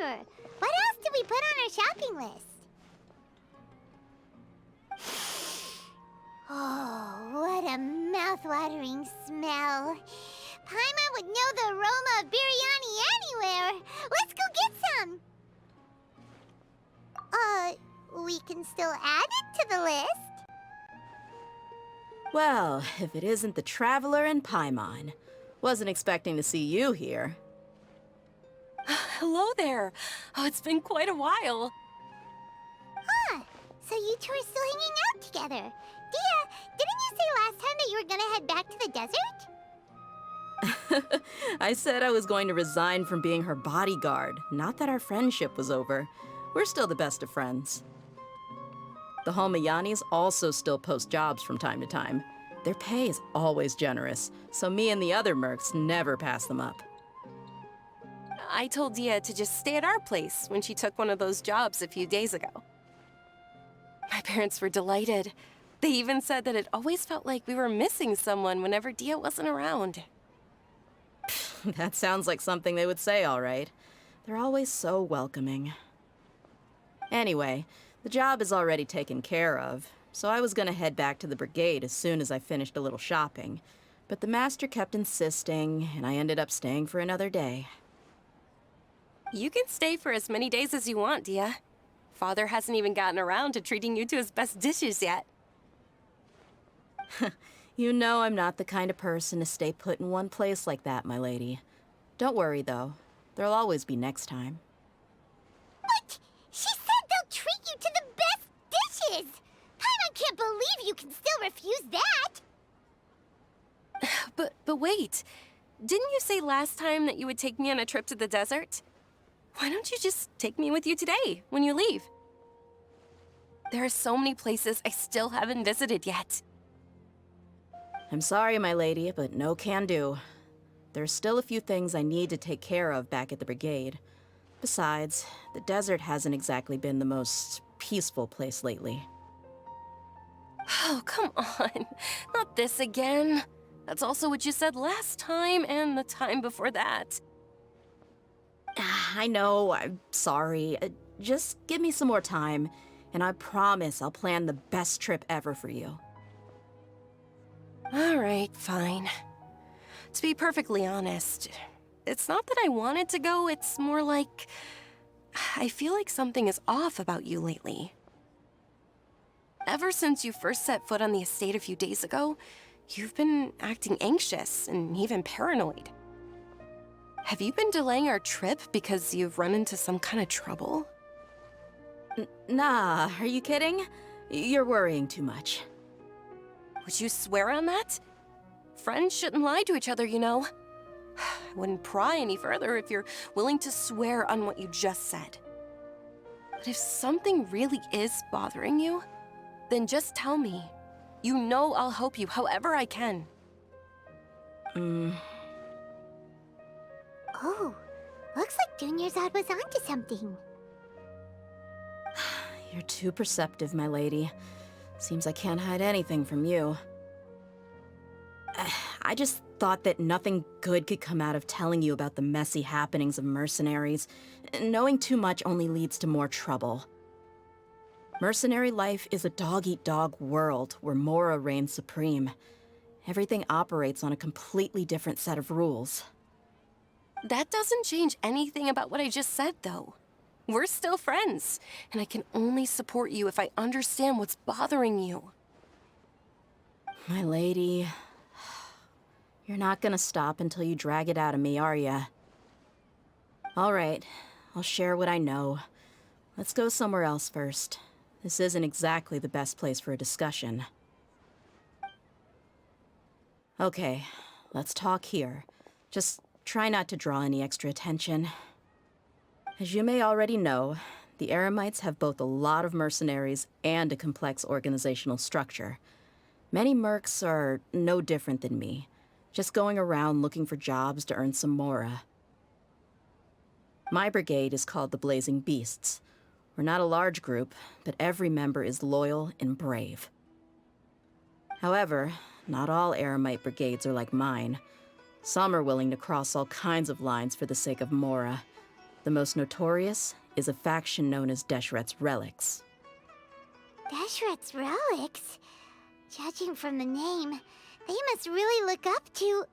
Sure. What else did we put on our shopping list? Oh, what a mouth-watering smell. Paimon would know the aroma of biryani anywhere. Let's go get some. We can still add it to the list. Well, if it isn't the Traveler and Paimon. Wasn't expecting to see you here. Hello there. Oh, it's been quite a while. Ah, so you two are still hanging out together. Dia, didn't you say last time that you were gonna head back to the desert? I said I was going to resign from being her bodyguard, not that our friendship was over. We're still the best of friends. The Homayanis also still post jobs from time to time. Their pay is always generous, so me and the other mercs never pass them up. I told Dia to just stay at our place when she took one of those jobs a few days ago. My parents were delighted. They even said that it always felt like we were missing someone whenever Dia wasn't around. That sounds like something they would say, all right. They're always so welcoming. Anyway, the job is already taken care of, so I was gonna head back to the brigade as soon as I finished a little shopping. But the master kept insisting, and I ended up staying for another day. You can stay for as many days as you want, Dia. Father hasn't even gotten around to treating you to his best dishes yet. You know I'm not the kind of person to stay put in one place like that, my lady. Don't worry, though. There'll always be next time. What? She said they'll treat you to the best dishes! Paimon can't believe you can still refuse that! But wait. Didn't you say last time that you would take me on a trip to the desert? Why don't you just take me with you today, when you leave? There are so many places I still haven't visited yet. I'm sorry, my lady, but no can do. There's still a few things I need to take care of back at the brigade. Besides, the desert hasn't exactly been the most peaceful place lately. Oh, come on. Not this again. That's also what you said last time and the time before that. I know, I'm sorry. Just give me some more time, and I promise I'll plan the best trip ever for you. All right, fine. To be perfectly honest, it's not that I wanted to go, it's more like I feel like something is off about you lately. Ever since you first set foot on the estate a few days ago, you've been acting anxious and even paranoid. Have you been delaying our trip because you've run into some kind of trouble? Nah, are you kidding? You're worrying too much. Would you swear on that? Friends shouldn't lie to each other, you know. I wouldn't pry any further if you're willing to swear on what you just said. But if something really is bothering you, then just tell me. You know I'll help you however I can. Oh, looks like DEHYA'S was onto something. You're too perceptive, my lady. Seems I can't hide anything from you. I just thought that nothing good could come out of telling you about the messy happenings of mercenaries. Knowing too much only leads to more trouble. Mercenary life is a dog-eat-dog world where Mora reigns supreme. Everything operates on a completely different set of rules. That doesn't change anything about what I just said, though. We're still friends, and I can only support you if I understand what's bothering you. My lady, you're not gonna stop until you drag it out of me, are ya? All right, I'll share what I know. Let's go somewhere else first. This isn't exactly the best place for a discussion. Okay, let's talk here. Just try not to draw any extra attention. As you may already know, the Eremites have both a lot of mercenaries and a complex organizational structure. Many mercs are no different than me, just going around looking for jobs to earn some mora. My brigade is called the Blazing Beasts. We're not a large group, but every member is loyal and brave. However, not all Eremite brigades are like mine. Some are willing to cross all kinds of lines for the sake of mora. The most notorious is a faction known as DEHYA'S Relics. DEHYA'S relics? Judging from the name, they must really look up to...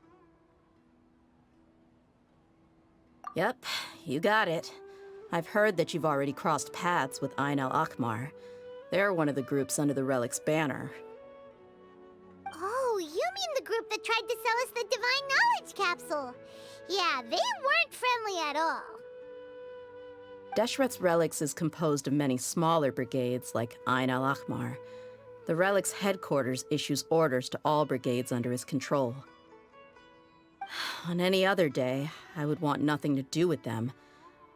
Yep, you got it. I've heard that you've already crossed paths with Ain al-Akmar. They're one of the groups under the Relic's banner. Oh, you mean the group that tried to sell us the Divine Knowledge Capsule? Yeah, they weren't friendly at all. DEHYA'S Relics is composed of many smaller brigades like Ain al-Akmar. The Relic's headquarters issues orders to all brigades under his control. On any other day, I would want nothing to do with them.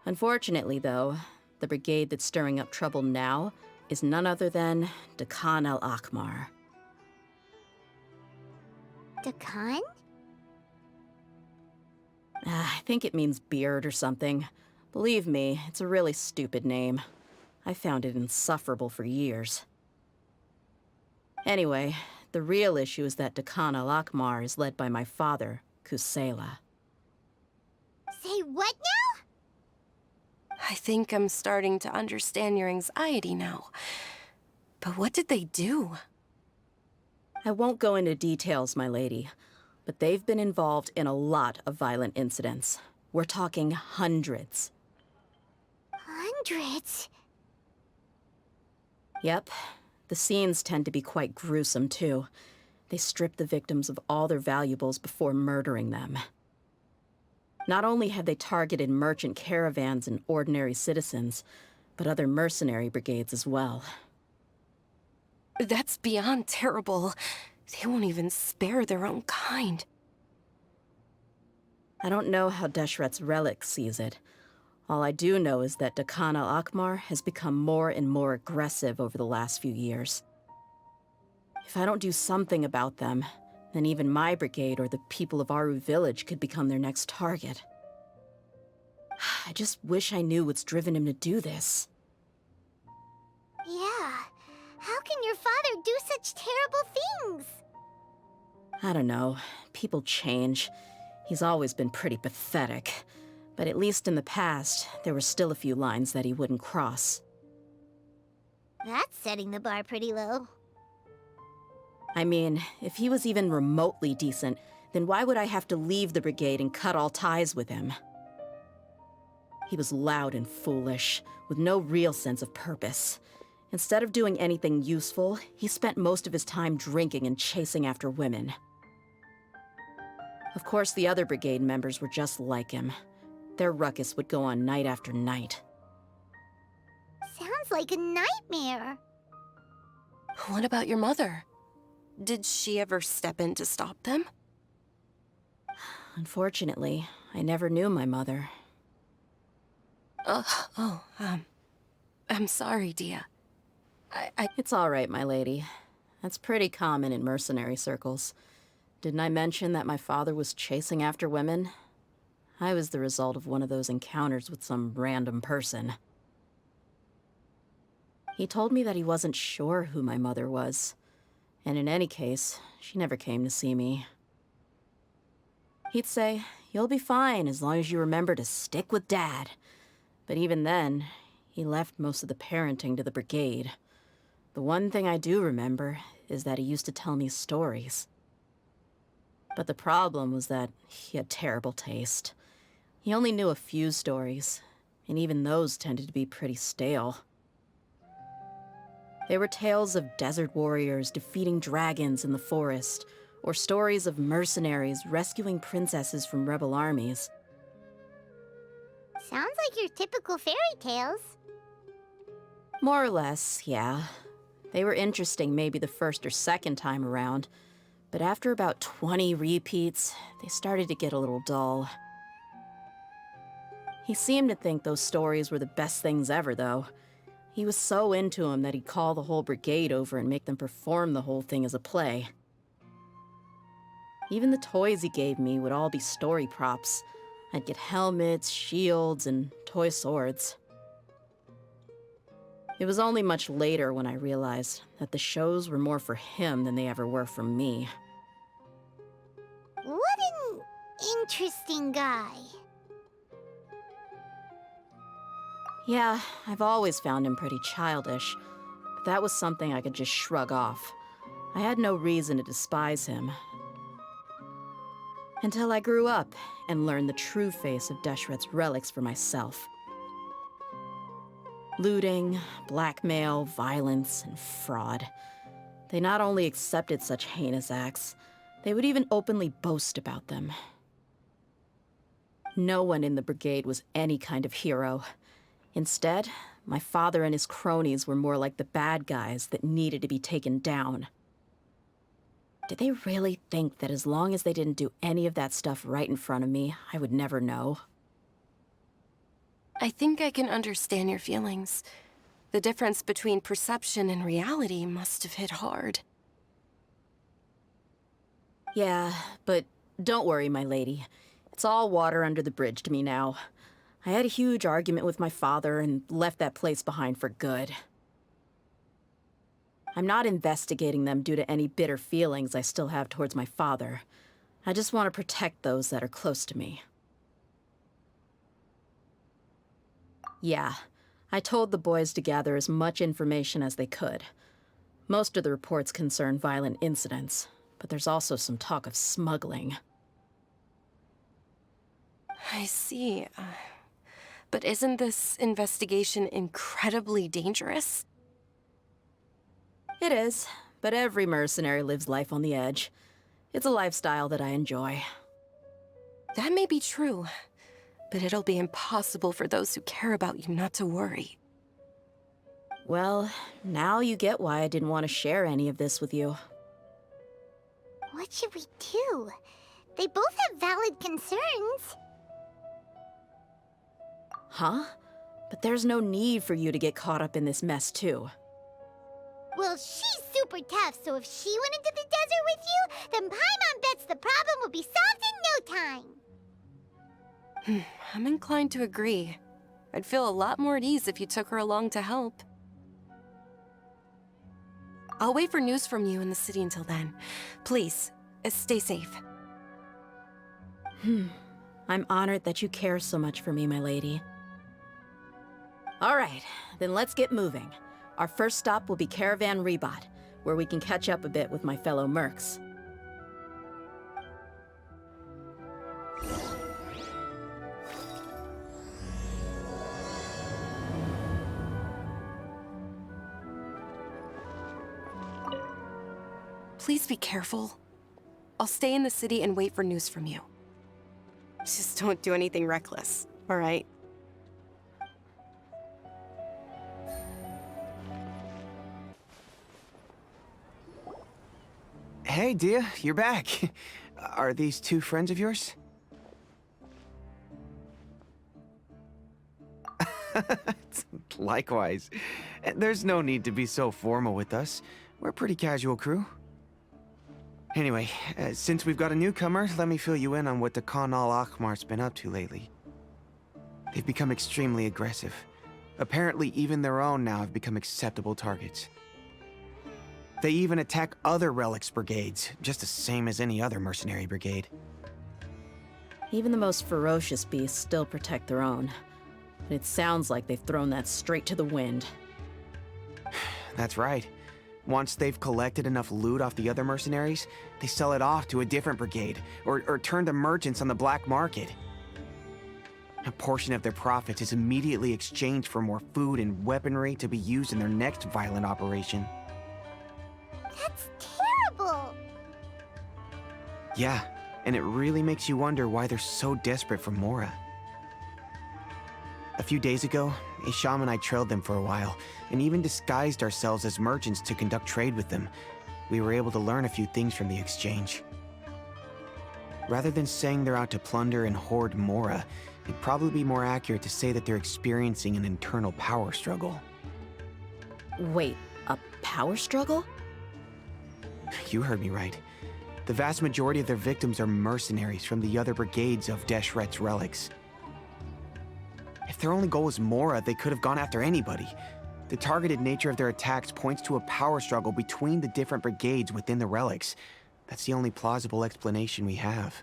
Unfortunately, though, the brigade that's stirring up trouble now is none other than Dakan al-Akmar. Dakan? I think it means beard or something. Believe me, it's a really stupid name. I found it insufferable for years. Anyway, the real issue is that Dakan al-Akmar is led by my father, Kusela. Say what now? I think I'm starting to understand your anxiety now. But what did they do? I won't go into details, my lady, but they've been involved in a lot of violent incidents. We're talking hundreds. Hundreds? Yep. The scenes tend to be quite gruesome, too. They strip the victims of all their valuables before murdering them. Not only have they targeted merchant caravans and ordinary citizens, but other mercenary brigades as well. That's beyond terrible. They won't even spare their own kind. I don't know how DEHYA'S Relic sees it. All I do know is that Dakan al-Akmar has become more and more aggressive over the last few years. If I don't do something about them, then even my brigade or the people of Aru village could become their next target. I just wish I knew what's driven him to do this. Yeah. How can your father do such terrible things? I don't know. People change. He's always been pretty pathetic. But at least in the past, there were still a few lines that he wouldn't cross. That's setting the bar pretty low. I mean, if he was even remotely decent, then why would I have to leave the brigade and cut all ties with him? He was loud and foolish, with no real sense of purpose. Instead of doing anything useful, he spent most of his time drinking and chasing after women. Of course, the other brigade members were just like him. Their ruckus would go on night after night. Sounds like a nightmare. What about your mother? Did she ever step in to stop them? Unfortunately, I never knew my mother. I'm sorry, Dia. It's all right, my lady. That's pretty common in mercenary circles. Didn't I mention that my father was chasing after women? I was the result of one of those encounters with some random person. He told me that he wasn't sure who my mother was. And in any case, she never came to see me. He'd say, "You'll be fine as long as you remember to stick with Dad." But even then, he left most of the parenting to the brigade. The one thing I do remember is that he used to tell me stories. But the problem was that he had terrible taste. He only knew a few stories, and even those tended to be pretty stale. They were tales of desert warriors defeating dragons in the forest, or stories of mercenaries rescuing princesses from rebel armies. Sounds like your typical fairy tales. More or less, yeah. They were interesting maybe the first or second time around, but after about 20 repeats, they started to get a little dull. He seemed to think those stories were the best things ever, though. He was so into them that he'd call the whole brigade over and make them perform the whole thing as a play. Even the toys he gave me would all be story props. I'd get helmets, shields, and toy swords. It was only much later when I realized that the shows were more for him than they ever were for me. What an interesting guy. Yeah, I've always found him pretty childish, but that was something I could just shrug off. I had no reason to despise him. Until I grew up and learned the true face of DEHYA'S relics for myself. Looting, blackmail, violence, and fraud. They not only accepted such heinous acts, they would even openly boast about them. No one in the brigade was any kind of hero. Instead, my father and his cronies were more like the bad guys that needed to be taken down. Did they really think that as long as they didn't do any of that stuff right in front of me, I would never know? I think I can understand your feelings. The difference between perception and reality must have hit hard. Yeah, but don't worry, my lady. It's all water under the bridge to me now. I had a huge argument with my father and left that place behind for good. I'm not investigating them due to any bitter feelings I still have towards my father. I just want to protect those that are close to me. Yeah, I told the boys to gather as much information as they could. Most of the reports concern violent incidents, but there's also some talk of smuggling. I see. But isn't this investigation incredibly dangerous? It is, but every mercenary lives life on the edge. It's a lifestyle that I enjoy. That may be true, but it'll be impossible for those who care about you not to worry. Well, now you get why I didn't want to share any of this with you. What should we do? They both have valid concerns. Huh? But there's no need for you to get caught up in this mess, too. Well, she's super tough, so if she went into the desert with you, then Paimon bets the problem will be solved in no time. I'm inclined to agree. I'd feel a lot more at ease if you took her along to help. I'll wait for news from you in the city until then. Please, stay safe. I'm honored that you care so much for me, my lady. All right, then let's get moving. Our first stop will be Caravan Rebot, where we can catch up a bit with my fellow mercs. Please be careful. I'll stay in the city and wait for news from you. Just don't do anything reckless, all right? Hey, Dia, you're back. Are these two friends of yours? Likewise. There's no need to be so formal with us. We're a pretty casual crew. Anyway, since we've got a newcomer, let me fill you in on what the Khan al-Ahmar's been up to lately. They've become extremely aggressive. Apparently, even their own now have become acceptable targets. They even attack other relics brigades, just the same as any other mercenary brigade. Even the most ferocious beasts still protect their own. But it sounds like they've thrown that straight to the wind. That's right. Once they've collected enough loot off the other mercenaries, they sell it off to a different brigade, or turn to merchants on the black market. A portion of their profits is immediately exchanged for more food and weaponry to be used in their next violent operation. That's terrible! Yeah, and it really makes you wonder why they're so desperate for Mora. A few days ago, Isham and I trailed them for a while, and even disguised ourselves as merchants to conduct trade with them. We were able to learn a few things from the exchange. Rather than saying they're out to plunder and hoard Mora, it'd probably be more accurate to say that they're experiencing an internal power struggle. Wait, a power struggle? You heard me right. The vast majority of their victims are mercenaries from the other brigades of DEHYA'S relics. If their only goal was Mora, they could have gone after anybody. The targeted nature of their attacks points to a power struggle between the different brigades within the relics. That's the only plausible explanation we have.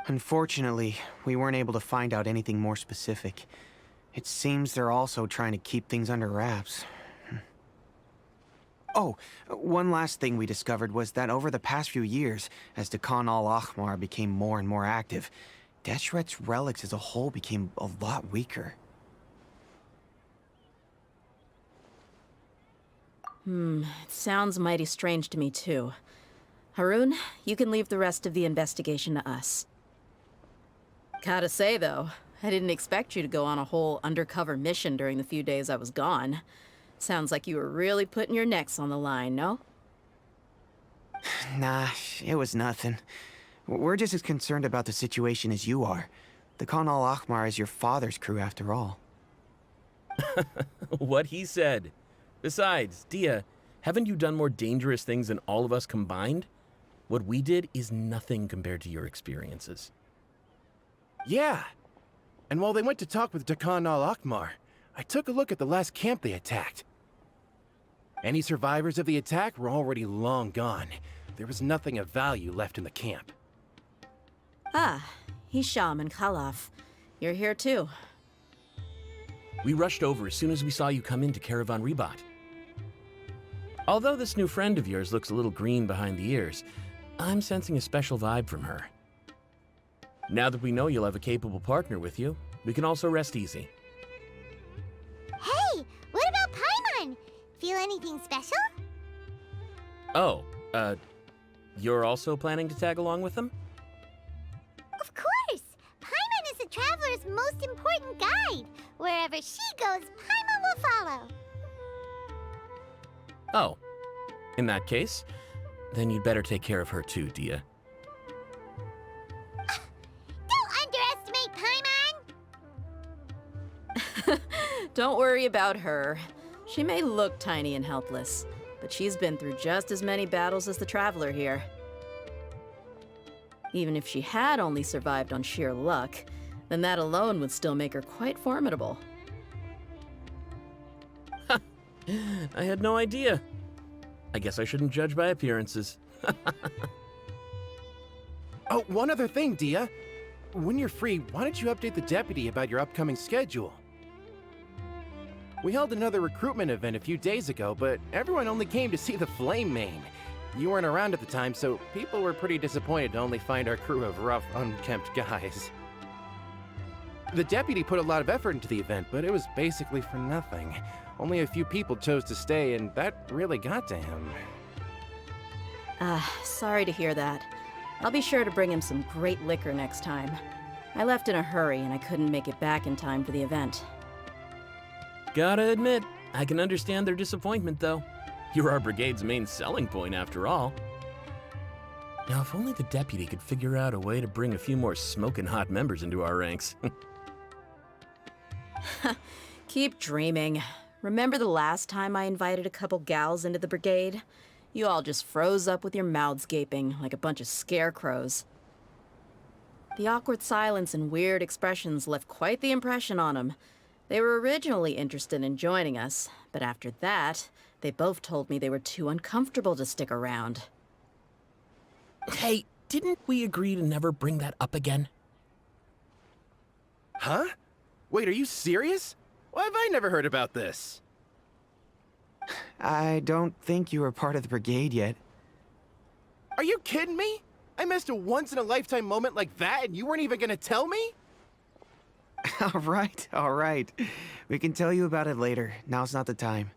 Unfortunately, we weren't able to find out anything more specific. It seems they're also trying to keep things under wraps. Oh, one last thing we discovered was that over the past few years, as the Khan al-Ahmar became more and more active, Deshret's relics as a whole became a lot weaker. It sounds mighty strange to me, too. Harun, you can leave the rest of the investigation to us. Gotta say, though, I didn't expect you to go on a whole undercover mission during the few days I was gone. Sounds like you were really putting your necks on the line, no? Nah, it was nothing. We're just as concerned about the situation as you are. The Khan al-Ahmar is your father's crew, after all. What he said. Besides, Dia, haven't you done more dangerous things than all of us combined? What we did is nothing compared to your experiences. Yeah. And while they went to talk with Khan al-Ahmar, I took a look at the last camp they attacked. Any survivors of the attack were already long gone. There was nothing of value left in the camp. Ah, Hisham and Khalaf. You're here too. We rushed over as soon as we saw you come into Caravan Ribat. Although this new friend of yours looks a little green behind the ears, I'm sensing a special vibe from her. Now that we know you'll have a capable partner with you, we can also rest easy. Hey, what about Paimon? Feel anything special? Oh, you're also planning to tag along with them? Of course! Paimon is the traveler's most important guide. Wherever she goes, Paimon will follow. Oh, in that case, then you'd better take care of her too, Dia. Don't underestimate Paimon! Don't worry about her. She may look tiny and helpless, but she's been through just as many battles as the traveler here. Even if she had only survived on sheer luck, then that alone would still make her quite formidable. I had no idea. I guess I shouldn't judge by appearances. Oh, one other thing, Dia. When you're free, why don't you update the deputy about your upcoming schedule? We held another recruitment event a few days ago, but everyone only came to see the Flame Mane. You weren't around at the time, so people were pretty disappointed to only find our crew of rough, unkempt guys. The deputy put a lot of effort into the event, but it was basically for nothing. Only a few people chose to stay, and that really got to him. Sorry to hear that. I'll be sure to bring him some great liquor next time. I left in a hurry, and I couldn't make it back in time for the event. Gotta admit, I can understand their disappointment, though. You're our brigade's main selling point, after all. Now, if only the deputy could figure out a way to bring a few more smoking hot members into our ranks. Keep dreaming. Remember the last time I invited a couple gals into the brigade? You all just froze up with your mouths gaping like a bunch of scarecrows. The awkward silence and weird expressions left quite the impression on them. They were originally interested in joining us, but after that, they both told me they were too uncomfortable to stick around. Hey, didn't we agree to never bring that up again? Huh? Wait, are you serious? Why have I never heard about this? I don't think you were part of the brigade yet. Are you kidding me? I missed a once-in-a-lifetime moment like that and you weren't even gonna tell me? All right. We can tell you about it later. Now's not the time.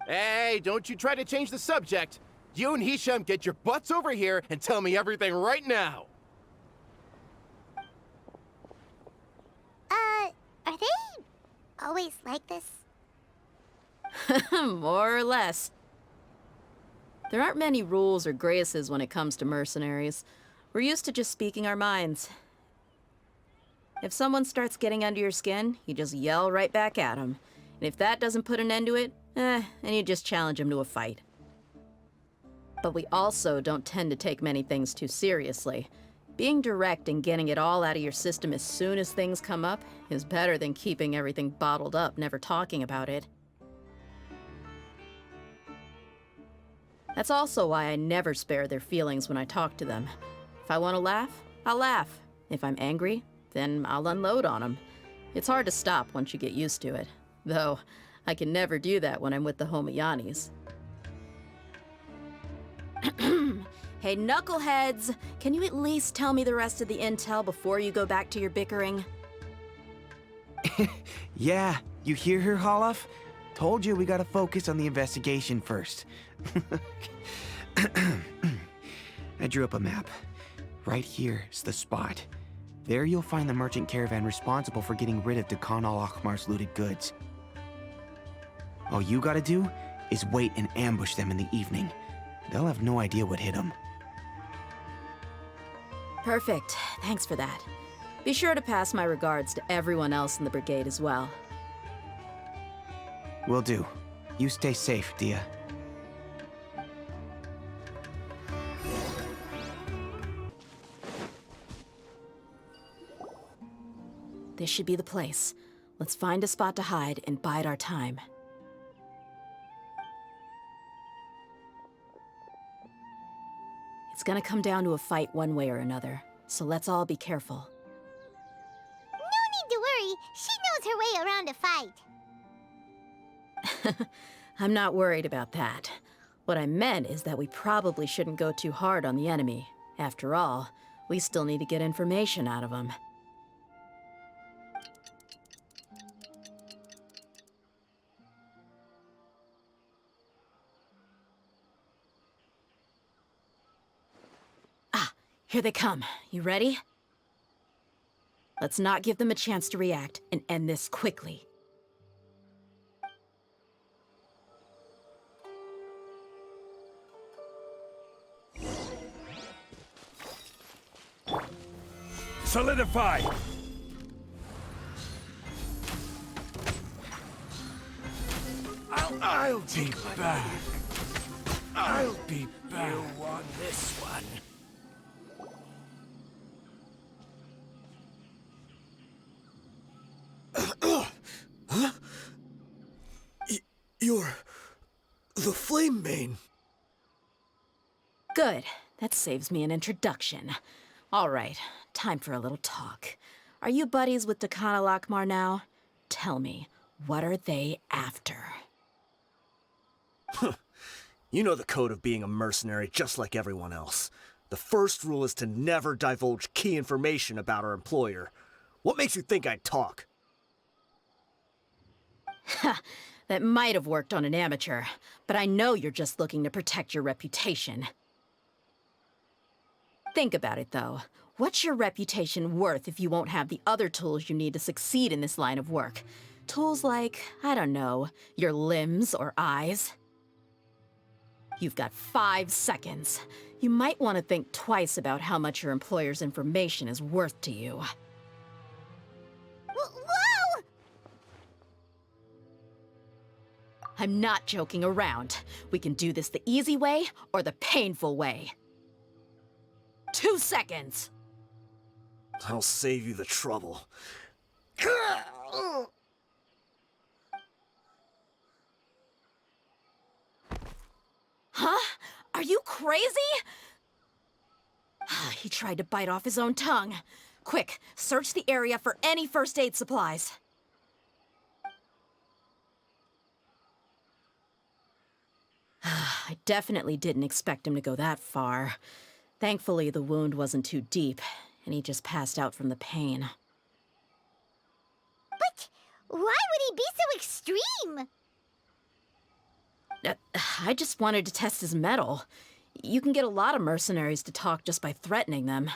Hey, don't you try to change the subject. You and Hisham get your butts over here and tell me everything right now. Are they always like this? More or less. There aren't many rules or graces when it comes to mercenaries. We're used to just speaking our minds. If someone starts getting under your skin, you just yell right back at them. And if that doesn't put an end to it, then you just challenge them to a fight. But we also don't tend to take many things too seriously. Being direct and getting it all out of your system as soon as things come up is better than keeping everything bottled up, never talking about it. That's also why I never spare their feelings when I talk to them. If I want to laugh, I'll laugh. If I'm angry, then I'll unload on them. It's hard to stop once you get used to it. Though, I can never do that when I'm with the Homayanis. Hey, knuckleheads! Can you at least tell me the rest of the intel before you go back to your bickering? Yeah, you hear her, Holloff? Told you we gotta focus on the investigation first. I drew up a map. Right here is the spot. There you'll find the merchant caravan responsible for getting rid of Khan al-Ahmar's looted goods. All you gotta do is wait and ambush them in the evening. They'll have no idea what hit them. Perfect. Thanks for that. Be sure to pass my regards to everyone else in the brigade as well. Will do. You stay safe, Dia. This should be the place. Let's find a spot to hide and bide our time. It's gonna come down to a fight one way or another, so let's all be careful. No need to worry. She knows her way around a fight. I'm not worried about that. What I meant is that we probably shouldn't go too hard on the enemy. After all, we still need to get information out of them. Here they come. You ready? Let's not give them a chance to react and end this quickly. Solidify! I'll be back. I'll be back. You won this one. Huh? You're the Flame Mane. Good. That saves me an introduction. All right, time for a little talk. Are you buddies with Khan al-Ahmar now? Tell me, what are they after? You know the code of being a mercenary just like everyone else. The first rule is to never divulge key information about our employer. What makes you think I'd talk? That might have worked on an amateur, but I know you're just looking to protect your reputation. Think about it, though. What's your reputation worth if you won't have the other tools you need to succeed in this line of work? Tools like, I don't know, your limbs or eyes? You've got 5 seconds. You might want to think twice about how much your employer's information is worth to you. Whoa! I'm not joking around. We can do this the easy way or the painful way. 2 seconds! I'll save you the trouble. Huh? Are you crazy? He tried to bite off his own tongue. Quick, search the area for any first aid supplies. I definitely didn't expect him to go that far. Thankfully, the wound wasn't too deep, and he just passed out from the pain. But why would he be so extreme? I just wanted to test his mettle. You can get a lot of mercenaries to talk just by threatening them.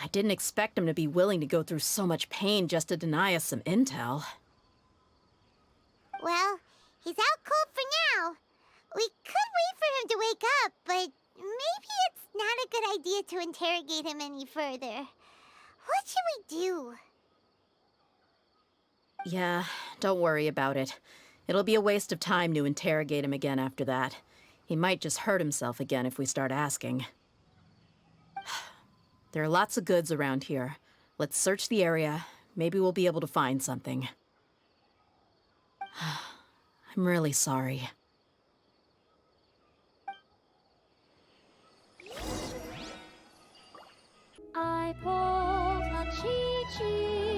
I didn't expect him to be willing to go through so much pain just to deny us some intel. Well, he's out cold for now. We could wait for him to wake up, but maybe it's not a good idea to interrogate him any further. What should we do? Yeah, don't worry about it. It'll be a waste of time to interrogate him again after that. He might just hurt himself again if we start asking. There are lots of goods around here. Let's search the area. Maybe we'll be able to find something. I'm really sorry. I pulled a cheat sheet.